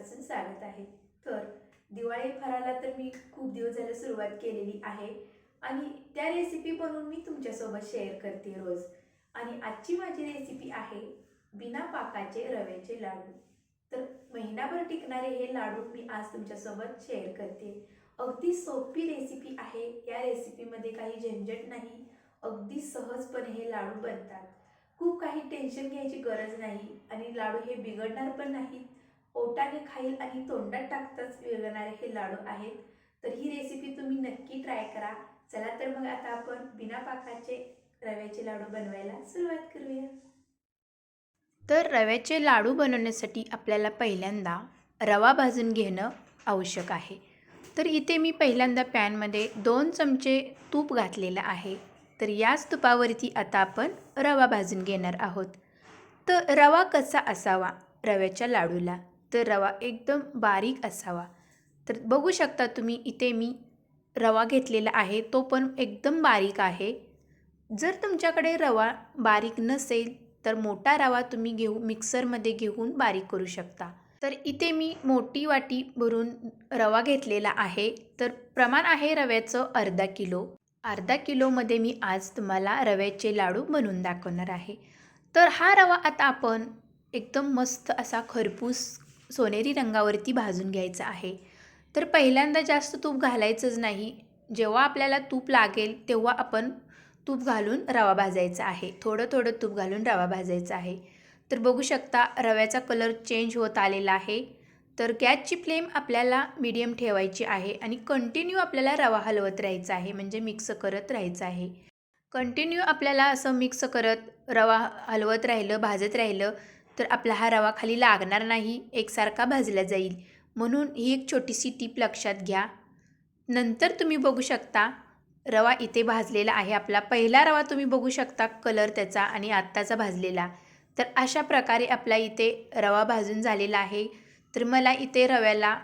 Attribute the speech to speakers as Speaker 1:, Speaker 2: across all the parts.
Speaker 1: मनापासून स्वागत आहे। तर दिवाळी फराळाला तर मी खूप दिवस झाले सुरुवात केलेली आहे आणि त्या रेसिपी बनवून मी तुमच्यासोबत शेअर करते रोज। आणि आजची माझी रेसिपी आहे बिना पाकाचे रव्याचे लाडू। तर महिनाभर टिकणारे हे लाडू मी आज तुमच्यासोबत शेअर करते। अगदी सोपी रेसिपी आहे। या रेसिपीमध्ये काही झंझट नाही, अगदी सहजपणे हे लाडू बनतात। खूप काही टेन्शन घ्यायची गरज नाही आणि लाडू हे बिघडणार पण नाहीत। पोटाने खाईल आणि तोंडात टाकताच विरघळणारे हे लाडू आहेत। तर ही रेसिपी तुम्ही नक्की ट्राय करा। चला तर मग आता आपण बिना पाकाचे रव्याचे लाडू बनवायला सुरुवात करूया।
Speaker 2: तर रव्याचे लाडू बनवण्यासाठी आपल्याला पहिल्यांदा रवा भाजून घेणं आवश्यक आहे। तर इथे मी पहिल्यांदा पॅनमध्ये 2 चमचे तूप घातलेलं आहे। तर याच तुपावरती आता आपण रवा भाजून घेणार आहोत। तर रवा कसा असावा रव्याच्या लाडूला, तर रवा एकदम बारीक असावा। तर बघू शकता तुम्ही इथे मी रवा घेतलेला आहे, तो पण एकदम बारीक आहे। जर तुमच्याकडे रवा बारीक नसेल तर मोठा रवा तुम्ही मिक्सरमध्ये घेऊन बारीक करू शकता। तर इथे मी मोठी वाटी भरून रवा घेतलेला आहे। तर प्रमाण आहे रव्याचं अर्धा किलो। अर्धा किलोमध्ये मी आज तुम्हाला रव्याचे लाडू बनवून दाखवणार आहे। तर हा रवा आता आपण एकदम मस्त असा खरपूस सोनेरी रंगावरती भाजून घ्यायचा आहे। तर पहिल्यांदा जास्त तूप घालायचंच नाही, जेव्हा आपल्याला तूप लागेल तेव्हा आपण तूप घालून रवा भाजायचा आहे। थोडं थोडं तूप घालून रवा भाजायचा आहे। तर बघू शकता रव्याचा कलर चेंज होत आलेला आहे। तर गॅसची फ्लेम आपल्याला मीडियम ठेवायची आहे आणि कंटिन्यू आपल्याला रवा हलवत राहायचा आहे, म्हणजे मिक्स करत राहायचं आहे। कंटिन्यू आपल्याला असं मिक्स करत रवा हलवत राहिलं, भाजत राहिलं तर आपला हा रवा खाली लागणार नाही, एकसारखा भाजला जाईल। म्हणून ही एक छोटीशी टिप लक्षात घ्या। नंतर तुम्ही बघू शकता रवा इथे भाजलेला आहे। आपला पहिला रवा तुम्ही बघू शकता कलर त्याचा आणि आत्ताचा भाजलेला। तर अशा प्रकारे आपला इथे रवा भाजून झालेला आहे। तर मला इथे रव्याला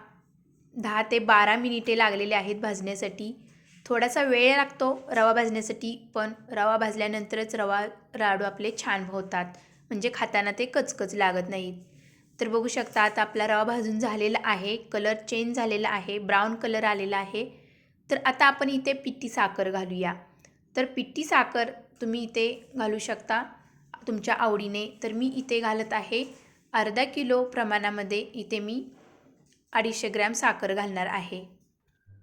Speaker 2: 10 ते 12 मिनिटे लागलेले आहेत भाजण्यासाठी। थोडासा वेळ लागतो रवा भाजण्यासाठी, पण रवा भाजल्यानंतरच लाडू आपले छान होतात, म्हणजे खाताना ते कचकच लागत नाहीत। तर बघू शकता आता आपला रवा भाजून झालेला आहे, कलर चेंज झालेला आहे, ब्राऊन कलर आलेला आहे। तर आता आपण इथे पिठी साखर घालूया। तर पिठी साखर तुम्ही इथे घालू शकता तुमच्या आवडीने। तर मी इथे घालत आहे अर्धा किलो प्रमाणामध्ये इथे मी 250 ग्रॅम साखर घालणार आहे।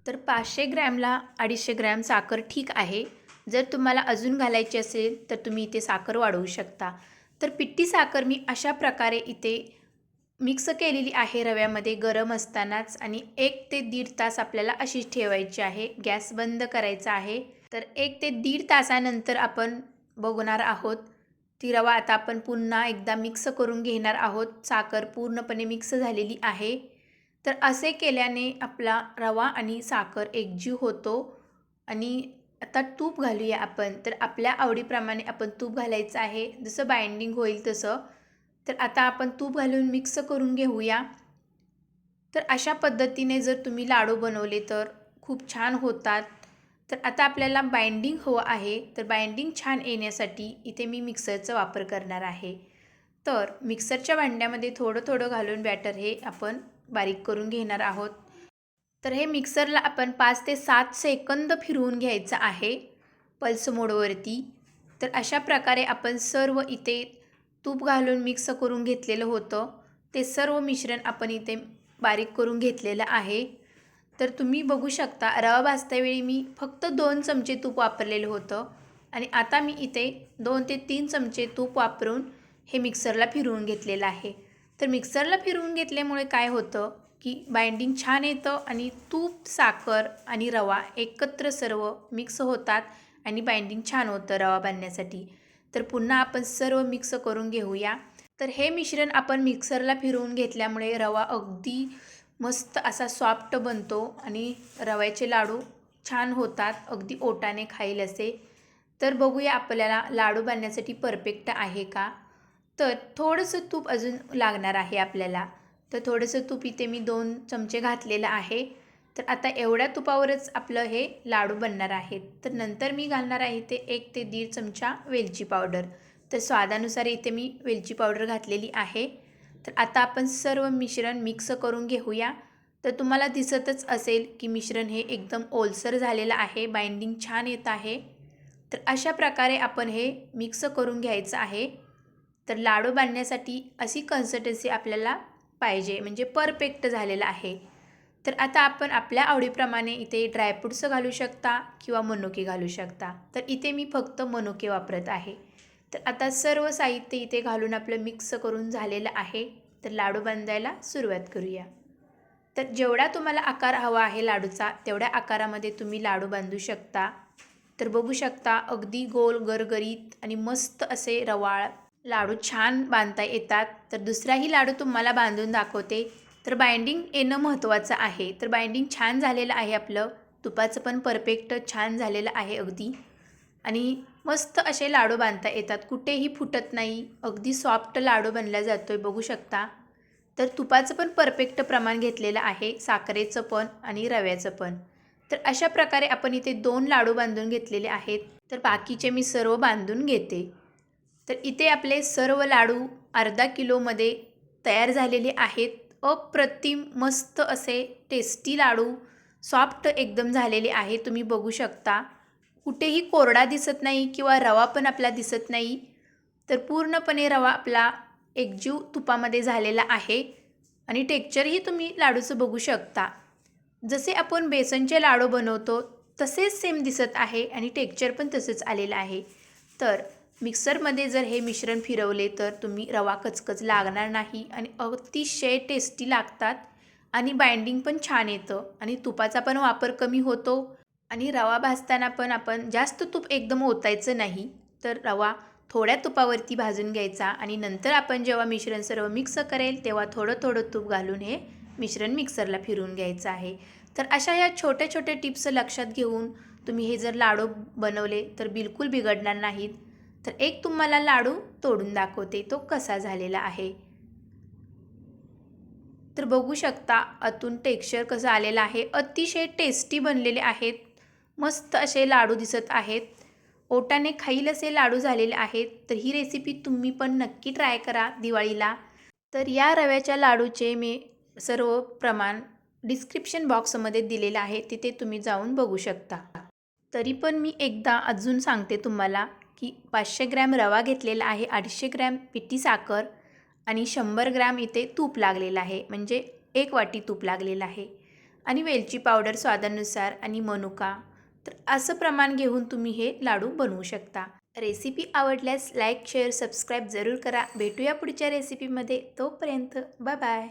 Speaker 2: तर 500 ग्रॅमला 250 ग्रॅम साखर ठीक आहे। जर तुम्हाला अजून घालायची असेल तर तुम्ही इथे साखर वाढवू शकता। तर पिठी साखर मी अशा प्रकारे इथे मिक्स केलेली आहे रव्यामध्ये गरम असतानाच, आणि 1 ते 1.5 तास आपल्याला अशीच ठेवायची आहे। गॅस बंद करायचा आहे। तर 1 ते 1.5 तासानंतर आपण बघणार आहोत ती रवा आता आपण पुन्हा एकदा मिक्स करून घेणार आहोत। साखर पूर्णपणे मिक्स झालेली आहे। तर असे केल्याने आपला रवा आणि साखर एकजीव होतो। आणि आता तूप घालूया आपण। तर आपल्या आवडीप्रमाणे आपण तूप घालायचं आहे, जसं बाइंडिंग होईल तसं। तर आता आपण तूप घालून मिक्स करून घेऊया। तर अशा पद्धतीने जर तुम्ही लाडू बनवले तर खूप छान होतात। तर आता आपल्याला बाइंडिंग हवं आहे, तर बाइंडिंग छान येण्यासाठी इथे मी मिक्सरचा वापर करणार आहे। तर मिक्सरच्या भांड्यामध्ये थोडं थोडं घालून बॅटर हे आपण बारीक करून घेणार आहोत। तर हे मिक्सरला आपण 5 ते 7 सेकंद फिरवून घ्यायचं आहे पल्स मोडवरती। तर अशा प्रकारे आपण सर्व इथे तूप घालून मिक्स करून घेतलेलं होतं, ते सर्व मिश्रण आपण इथे बारीक करून घेतलेलं आहे। तर तुम्ही बघू शकता रवा भाजतावेळी मी फक्त 2 चमचे तूप वापरलेलं होतं, आणि आता मी इथे 2 ते 3 चमचे तूप वापरून हे मिक्सरला फिरवून घेतलेलं आहे। तर मिक्सरला फिरवून घेतल्यामुळे काय होतं की बाइंडिंग छान येतं, आणि तूप, साखर आणि रवा एकत्र सर्व मिक्स होतात आणि बाइंडिंग छान होतं रवा बांधण्यासाठी। तर पुन्हा आपण सर्व मिक्स करून घेऊया। तर हे मिश्रण आपण मिक्सरला फिरवून घेतल्यामुळे रवा अगदी मस्त असा सॉफ्ट बनतो आणि रव्याचे लाडू छान होतात, अगदी ओटाने खाईल असे। तर बघूया आपल्याला लाडू बांधण्यासाठी परफेक्ट आहे का। तर थोडंसं तूप अजून लागणार आहे आपल्याला। तर थोडंसं तूप इथे मी 2 चमचे घातलेलं आहे। तर आता एवढ्या तुपावरच आपलं हे लाडू बनणार आहेत। तर नंतर मी घालणार आहे ते 1 ते 1.5 चमचा वेलची पावडर। तर स्वादानुसार इथे मी वेलची पावडर घातलेली आहे। तर आता आपण सर्व मिश्रण मिक्स करून घेऊया. तर तुम्हाला दिसतच असेल की मिश्रण हे एकदम ओलसर झालेलं आहे, बाइंडिंग छान येत आहे. तर अशा प्रकारे आपण हे मिक्स करून घ्यायचं आहे. तर लाडू बांधण्यासाठी अशी कन्सिस्टन्सी आपल्याला पाहिजे, म्हणजे परफेक्ट झालेलं आहे. तर आता आपण आपल्या आवडीप्रमाणे इथे ड्रायफ्रूट्स घालू शकता किंवा मनुके घालू शकता. तर इथे मी फक्त मनुके वापरत आहे. तर आता सर्व साहित्य इथे घालून आपलं मिक्स करून झालेलं आहे. तर लाडू बांधायला सुरुवात करूया. तर जेवढा तुम्हाला आकार हवा आहे लाडूचा, तेवढ्या आकारामध्ये तुम्ही लाडू बांधू शकता. तर बघू शकता अगदी गोल गरगरीत आणि मस्त असे रवाळ लाडू छान बांधता येतात. तर दुसराही लाडू तुम्हाला बांधून दाखवते. तर बाइंडिंग येणं महत्त्वाचं आहे. तर बाइंडिंग छान झालेलं आहे आपलं. तुपाचं पण परफेक्ट छान झालेलं आहे अगदी. आणि मस्त असे लाडू बांधता येतात, कुठेही फुटत नाही, अगदी सॉफ्ट लाडू बनला जातो आहे बघू शकता. तर तुपाचं पण परफेक्ट प्रमाण घेतलेलं आहे, साखरेचं पण आणि रव्याचं पण. तर अशा प्रकारे आपण इथे 2 लाडू बांधून घेतलेले आहेत. तर बाकीचे मी सर्व बांधून घेते. तर इथे आपले सर्व लाडू अर्धा किलोमध्ये तयार झालेले आहेत. अप्रतिम मस्त असे टेस्टी लाडू सॉफ्ट एकदम झालेले आहे, तुम्ही बघू शकता. कुठेही कोरडा दिसत नाही किंवा रवा पण आपला दिसत नाही. तर पूर्णपणे रवा आपला एकजीव तुपामध्ये झालेला आहे आणि टेक्स्चरही तुम्ही लाडूचं बघू शकता. जसे आपण बेसनचे लाडू बनवतो तसेच सेम दिसत आहे आणि टेक्स्चर पण तसंच आलेलं आहे. तर मिक्सरमध्ये जर हे मिश्रण फिरवले तर तुम्ही रवा कचकच लागणार नाही आणि अतिशय टेस्टी लागतात आणि बाइंडिंग पण छान येतं आणि तुपाचा पण वापर कमी होतो. आणि रवा भाजताना पण आपण जास्त तूप एकदम ओतायचं नाही. तर रवा थोड्या तुपावरती भाजून घ्यायचा आणि नंतर आपण जेव्हा मिश्रण सर्व मिक्स करेल तेव्हा थोडं थोडं तूप घालून हे मिश्रण मिक्सरला फिरवून घ्यायचं आहे. तर अशा या छोट्या छोट्या टिप्स लक्षात घेऊन तुम्ही हे जर लाडू बनवले तर बिलकुल बिघडणार नाहीत. तर एक तुम्हाला लाडू तोडून दाखवते, तो कसा झालेला आहे. तर बघू शकता आतून टेक्स्चर कसं आलेलं आहे, अतिशय टेस्टी बनलेले आहेत. मस्त असे लाडू दिसत आहेत, ओटाने खाईल असे लाडू झालेले आहेत. तर ही रेसिपी तुम्ही पण नक्की ट्राय करा दिवाळीला. तर या रव्याच्या लाडूचे मी सर्व प्रमाण डिस्क्रिप्शन बॉक्समध्ये दिलेलं आहे, तिथे तुम्ही जाऊन बघू शकता. तरी पण मी एकदा अजून सांगते तुम्हाला की 500 ग्रॅम रवा घेतलेला आहे, 250 ग्रॅम पिठी साखर आणि 100 ग्रॅम इथे तूप लागलेलं आहे, म्हणजे 1 वाटी तूप लागलेलं आहे आणि वेलची पावडर स्वादानुसार आणि मनुका. तर असं प्रमाण घेऊन तुम्ही हे लाडू बनवू शकता. रेसिपी आवडल्यास लाईक शेअर सबस्क्राईब जरूर करा. भेटूया पुढच्या रेसिपीमध्ये. तोपर्यंत बाय बाय.